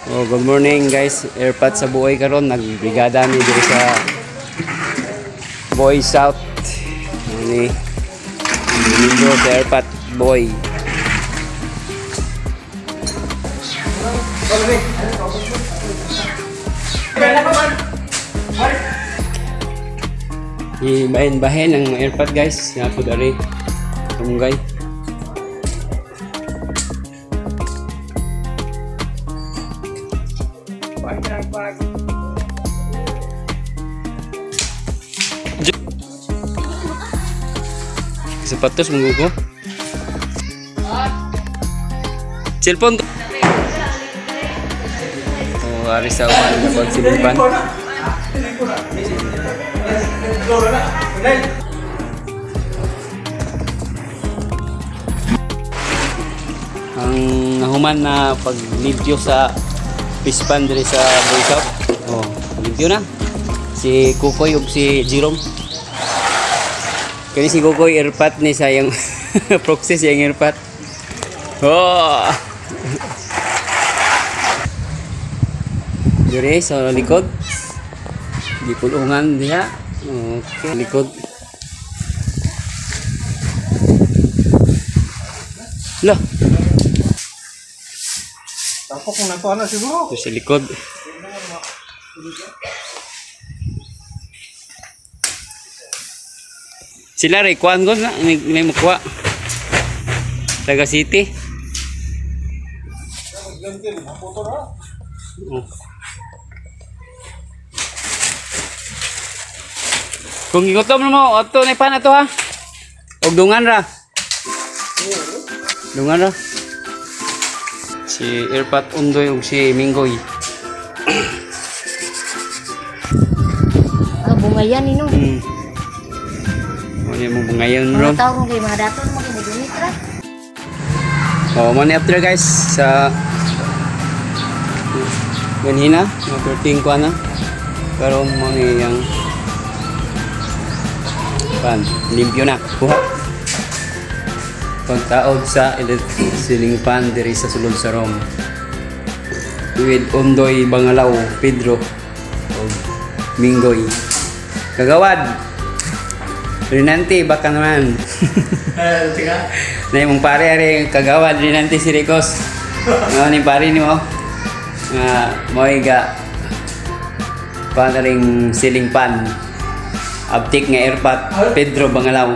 Oh, good morning guys. Airpat sa buhay karon, nagbrigada ni diri sa Boy South. Ni Lindo sa Airpat Boy. Ibahin-bahin ang Airpat guys. Nga po dari tunggay. Sapatos menggugo. Cellphone. Oh, ari sa uwan dapat simpan. Ang nahuman na paglimpyo sa pispan diri sa Boy South. Oh, limpyo na. Si Kukoy ug si Jerome. Kani si Kukoy Airpat ni sayang proxy yang Airpat. Oh. Diri sa likod. Di pulungan diha. Okay, likod. Lah. Tapos kung nato na siguro. Sa likod. Sila rin, kuhaan ko na, may makuha. Taga City. Oh. Kung igutom mo, oto na pa na to ha. Og dungan ra. Dungan ra. Si Airpat Undoy ug si Minggoy. Bungayan nino. Ano yung bungayan ron? Mga tao kung kayo mga daton mo kayo mag-unit ra. Oh, money after guys sa ganhina, maperting ko na. Pero money yang pan, limpyo na. Kuha. Pagtaod sa ceiling fan diri sa sulod sa Rome. With Undoy Bangalaw, Pedro o Minggoy. Kagawad. Rinanti baka naman. Na yung pare ari kagawad Rinanti si Ricos. No ni pare ni mo. Mo iga panaring ceiling fan. Abtik nga Airpat Pedro Bangalaw.